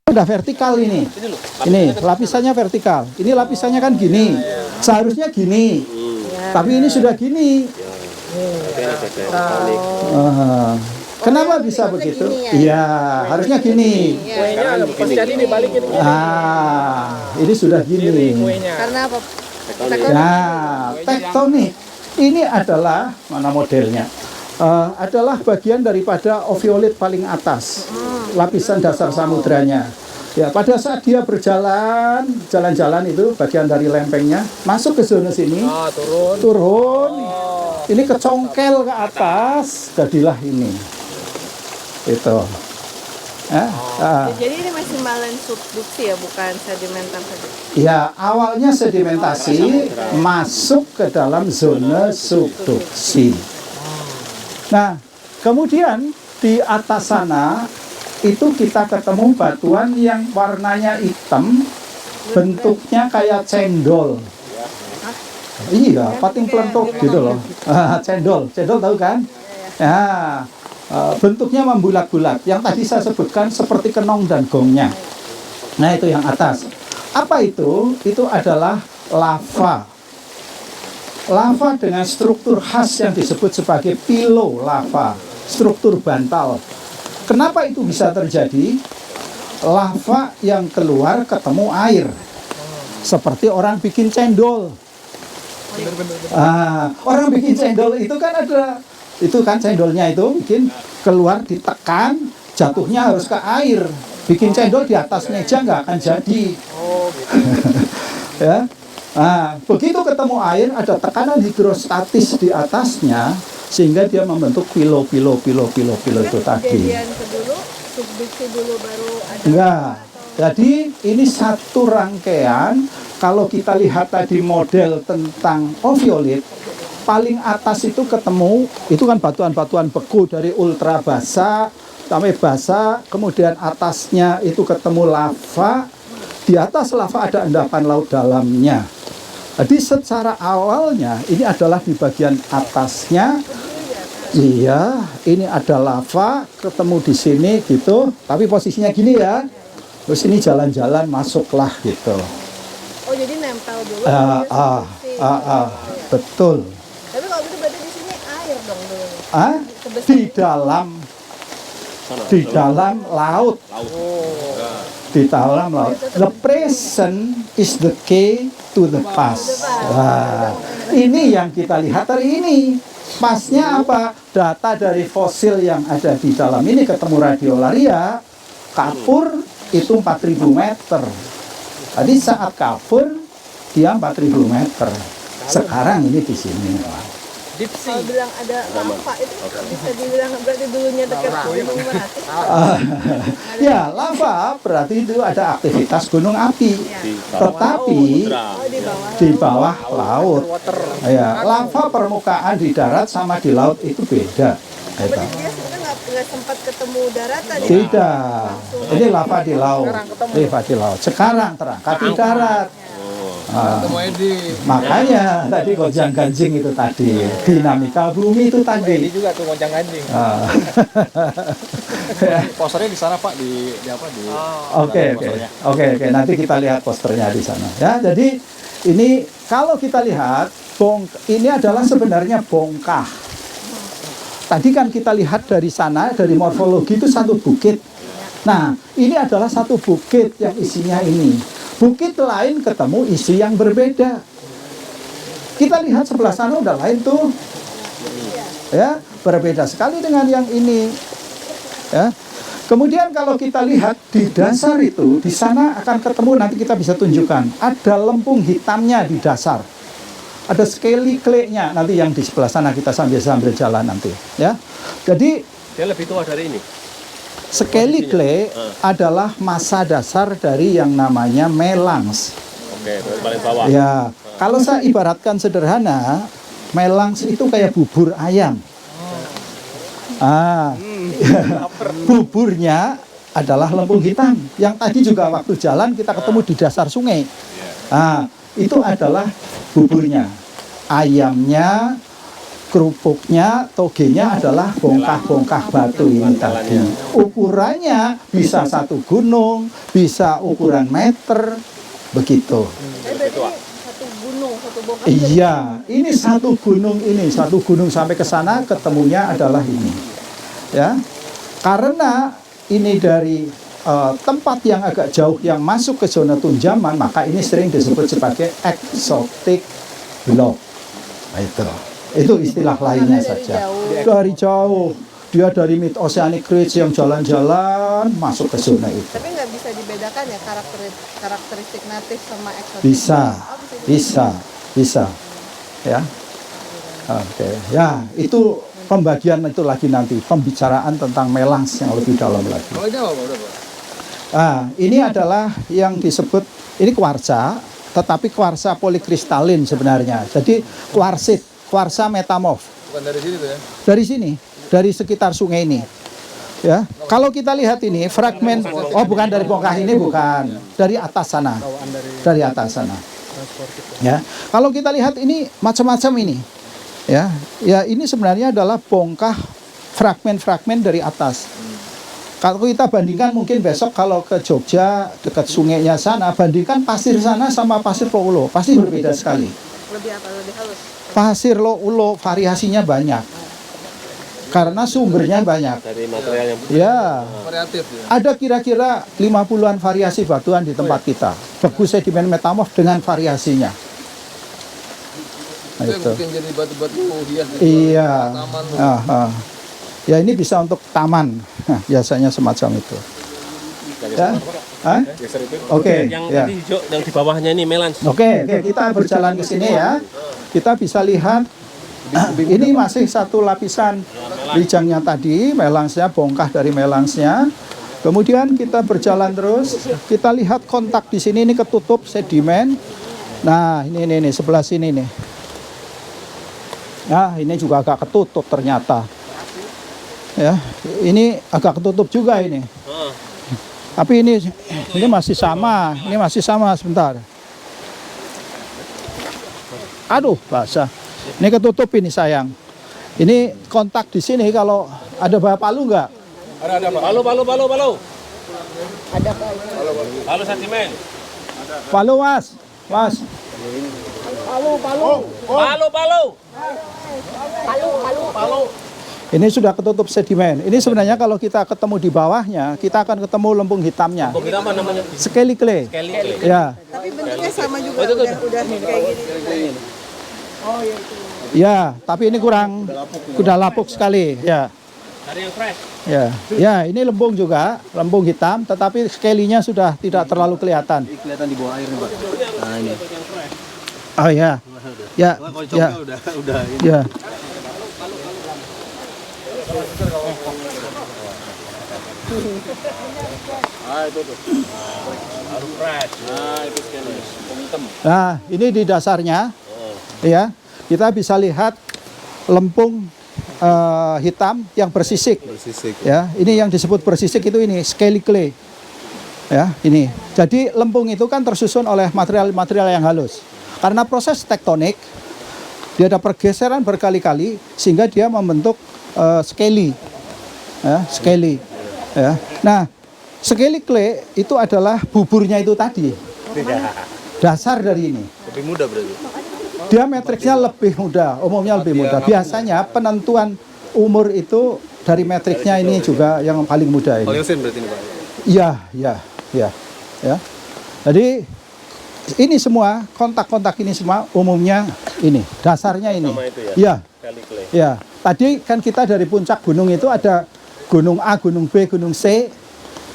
Udah vertikal ini. Ini lapisannya vertikal. Ini lapisannya kan gini. Seharusnya gini. Tapi ini sudah gini. Kenapa bisa begitu? Iya, harusnya gini. Ini sudah gini. Karena apa? Nah, tektonik ini adalah mana modelnya? Adalah bagian daripada oviolit paling atas, lapisan dasar samudranya. Ya, pada saat dia jalan-jalan itu bagian dari lempengnya masuk ke zona sini, turun. Ini kecongkel ke atas, jadilah ini. Itu. Jadi ini masih malen subduksi ya, bukan sedimenter saja. Ya, awalnya sedimentasi masuk ke dalam zona subduksi. Nah, kemudian di atas sana itu kita ketemu batuan yang warnanya hitam, bentuknya kayak cendol. Iya, pating pelentuk gitu loh. Cendol tahu kan? Ya, bentuknya membulat-bulat. Yang tadi saya sebutkan seperti kenong dan gongnya. Nah, itu yang atas. Apa itu? Itu adalah lava. Lava dengan struktur khas yang disebut sebagai pilo lava, struktur bantal. Kenapa itu bisa terjadi? Lava yang keluar ketemu air, seperti orang bikin cendol. Orang bikin cendol itu kan ada, itu kan cendolnya itu bikin keluar ditekan, jatuhnya harus ke air. Bikin cendol di atas meja nggak akan jadi. Ya. Nah, begitu ketemu air ada tekanan hidrostatis di atasnya sehingga dia membentuk pilo itu tadi. Kejadian kedulu, subduksi dulu baru ada. Enggak. Jadi ini satu rangkaian. Kalau kita lihat tadi model tentang oviolit, paling atas itu ketemu itu kan batuan-batuan beku dari ultra basa sampai basa, kemudian atasnya itu ketemu lava. Di atas lava ada endapan laut dalamnya. Jadi secara awalnya ini adalah di bagian atasnya. Iya, ini ada lava ketemu di sini gitu. Tapi posisinya gini ya. Terus ini jalan-jalan masuklah gitu. Oh, jadi nempel dulu. Betul. Tapi kalau gitu berarti di sini air dong dulu. Di dalam laut. Di dalam laut. The present is the key to the past. Wah, ini yang kita lihat hari ini. Pasnya apa? Data dari fosil yang ada di dalam ini ketemu radiolaria, kapur itu 4.000 meter. Tadi saat kapur dia 4.000 meter. Sekarang ini di sini. Kalau bilang ada lava itu bisa dibilang berarti dulunya dekat gunung Merapi. Ya, lava berarti itu ada aktivitas gunung api. Tetapi di bawah laut. Ya, lava permukaan di darat sama di laut itu beda. Berarti dia sebenarnya nggak sempat ketemu daratan. Tidak. Ini lava di laut. Lava di laut. Sekarang terangkat di darat. Makanya tadi gonjang ganjing itu tadi, dinamika bumi itu tadi. Ini juga tuh gonjang ganjing. Posternya di sana Pak, di apa di. Oke. Nanti kita lihat posternya di sana. Ya, jadi ini kalau kita lihat ini adalah sebenarnya bongkah. Tadi kan kita lihat dari sana, dari morfologi itu satu bukit. Nah, ini adalah satu bukit yang isinya ini. Bukit lain ketemu isi yang berbeda. Kita lihat sebelah sana udah lain tuh. Ya, berbeda sekali dengan yang ini. Ya. Kemudian kalau kita lihat di dasar itu, di sana akan ketemu, nanti kita bisa tunjukkan, ada lempung hitamnya di dasar. Ada scaly clay-nya nanti yang di sebelah sana kita sambil jalan nanti, ya. Jadi dia lebih tua dari ini. Scaly clay adalah massa dasar dari yang namanya melangs. Oke, paling bawah. Ya, kalau saya ibaratkan sederhana, melangs itu kayak bubur ayam. Buburnya adalah lempung hitam. Yang tadi juga waktu jalan kita ketemu di dasar sungai. Itu adalah buburnya. Ayamnya kerupuknya, togenya adalah bongkah-bongkah batu ini tadi. Ukurannya bisa satu gunung, bisa ukuran meter, begitu. Berarti satu gunung, satu bongkah. Iya, ini satu gunung sampai ke sana ketemunya adalah ini. Ya, karena ini dari tempat yang agak jauh yang masuk ke zona tunjaman, maka ini sering disebut sebagai exotic block. Nah, itu istilah lainnya saja. Dari jauh, dia dari mid oceanic ridge yang jalan-jalan masuk ke zona itu. Tapi nggak bisa dibedakan ya karakteristik natif sama eksotik. Bisa. Ya. Oke. Ya, itu pembagian itu lagi nanti, pembicaraan tentang melange yang lebih dalam lagi. Kalau ini apa Pak? Nah, ini adalah yang disebut, ini kuarsa, tetapi kuarsa polikristalin sebenarnya. Jadi kuarsa metamorf. Bukan dari sini tuh ya? Dari sini, dari sekitar sungai ini. Ya, kalau kita lihat ini fragmen, bukan dari bongkah ini, bukan, dari atas sana, dari atas sana. Ya, kalau kita lihat ini macam-macam ini, ya ini sebenarnya adalah bongkah fragmen-fragmen dari atas. Kalau kita bandingkan mungkin besok kalau ke Jogja dekat sungainya sana, bandingkan pasir sana sama pasir Loulo, pasti berbeda sekali. Lebih apa? Lebih halus. Pasir Loulo variasinya banyak, karena sumbernya banyak. Dari material yang Ya, Variatif ya? ada kira-kira 50-an variasi batuan di tempat kita. Beku sedimen metamorf dengan variasinya. Nah, Itu yang itu. mungkin jadi batu-batu hias gitu. Iya. Taman tuh. Ya ini bisa untuk taman. Nah, biasanya semacam itu. Ya. Hah? geser itu. Oke. Yang Ya. tadi hijau, yang di bawahnya ini melange. Oke, kita berjalan ke sini ya. Kita bisa lihat ini masih satu lapisan lijangnya tadi, melangsnya, bongkah dari melangsnya. Kemudian kita berjalan terus, kita lihat kontak di sini ini ketutup sedimen. Nah, ini sebelah sini nih. Nah, ini juga agak ketutup ternyata. Ya, ini agak ketutup juga ini. Tapi ini masih sama, sebentar. Aduh, basah. Ini ketutup ini sayang. Ini kontak di sini kalau ada bawa palu nggak? Ada Pak. Palu. Ada apa? Palu sentimen. Palu mas. Palu. Ini sudah ketutup sedimen. Ini sebenarnya kalau kita ketemu di bawahnya, kita akan ketemu lempung hitamnya. Kita apa namanya? Scaly clay. Kelly. Ya, Tapi bentuknya sama juga. Udah kayak gini. Oh iya itu. ya. Tapi ini kurang, udah lapuk sekali. Ya, Dari yang fresh. ya. Ini lempung juga, lempung hitam. Tetapi scaly-nya sudah tidak terlalu kelihatan. Kelihatan di bawah air nih Pak. Nah ini. Oh ya, ya, ya, Udah. ya. Itu tuh. Baru fresh. Nah, itu sekali. Hitam. Nah, ini di dasarnya, ya, kita bisa lihat lempung hitam yang bersisik. Ya, ini yang disebut bersisik itu ini scaly clay. Ya, ini. Jadi lempung itu kan tersusun oleh material-material yang halus. Karena proses tektonik, dia ada pergeseran berkali-kali sehingga dia membentuk scaly. Ya, scaly. Ya. Nah, scaly clay itu adalah buburnya itu tadi. Dasar dari ini. Lebih mudah berarti. Dia matriksnya lebih mudah, umumnya lebih mudah. Biasanya penentuan umur itu dari matriksnya ini juga yang paling mudah ini. Paleosen berarti ini Pak. Iya. Ya. Jadi ini semua kontak-kontak ini semua umumnya ini, dasarnya ini. Sama itu ya? Iya. Kelly clay. Ya. Tadi kan kita dari puncak gunung itu ada gunung A, gunung B, gunung C.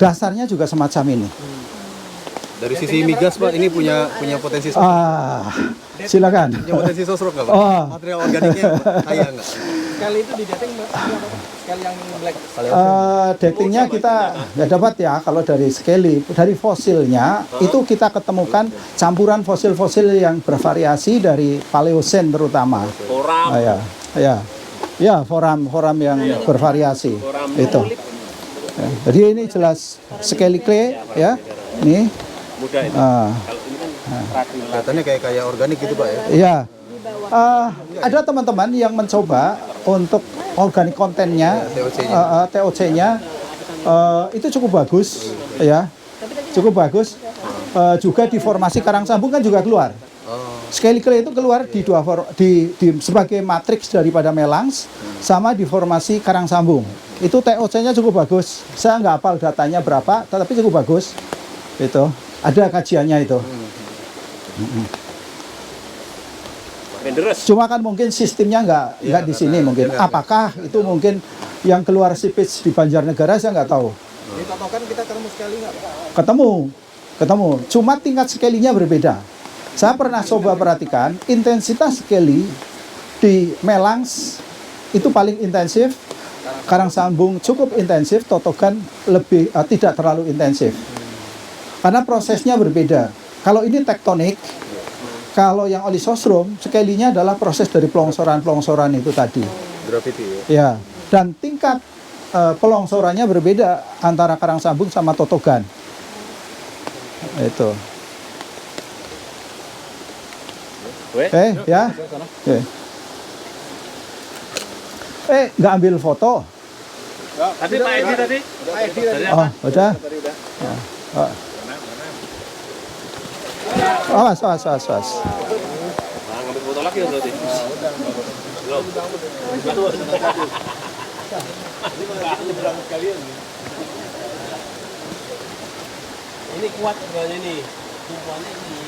Dasarnya juga semacam ini. Dari sisi migas Pak, ini punya potensi Silakan. punya potensi sosro nggak Pak? Oh. Material organiknya kaya nggak? Sekali itu di dating sekali yang black. Datingnya kita nggak dapat ya kalau dari scaly, dari fosilnya itu kita ketemukan campuran fosil-fosil yang bervariasi dari Paleosen terutama. Koram. Ya, foram yang bervariasi itu. Ya, jadi ini jelas scaly clay ya. Ini Mudah itu. ah, Kalau ini kan trading. Kelihatannya kayak organik gitu Pak ya. iya. Di bawah. Ada teman-teman yang mencoba untuk organik kontennya, TOC-nya itu cukup bagus, ya, cukup bagus. Juga di formasi karang sambung kan juga keluar. Scaliculae itu keluar di sebagai matriks daripada melangs, sama di formasi karang sambung. Itu TOC-nya cukup bagus. Saya nggak hafal datanya berapa, tetapi cukup bagus. Itu ada kajiannya itu. Cuma kan mungkin sistemnya nggak di sini mungkin. Apakah itu mungkin yang keluar sipits di Banjarnegara, saya nggak tahu. Di Totokan kita ketemu sekali nggak, Pak? Ketemu. Cuma tingkat skalinya berbeda. Saya pernah coba perhatikan intensitas skali di melangs itu paling intensif, karang sambung cukup intensif, Totokan lebih tidak terlalu intensif. Karena prosesnya berbeda. Kalau ini tektonik, kalau yang olisosrom, skalinya adalah proses dari pelongsoran-pelongsoran itu tadi. Gravity ya. Ya, dan tingkat pelongsorannya berbeda antara karang sambung sama Totokan. Itu. Ya. Nggak ambil foto. Tadi Pak Edi tadi. Oh, udah. Awas. Ngambil foto lagi ya berarti. Ini kuat sebenarnya nih. Tumpuannya ini.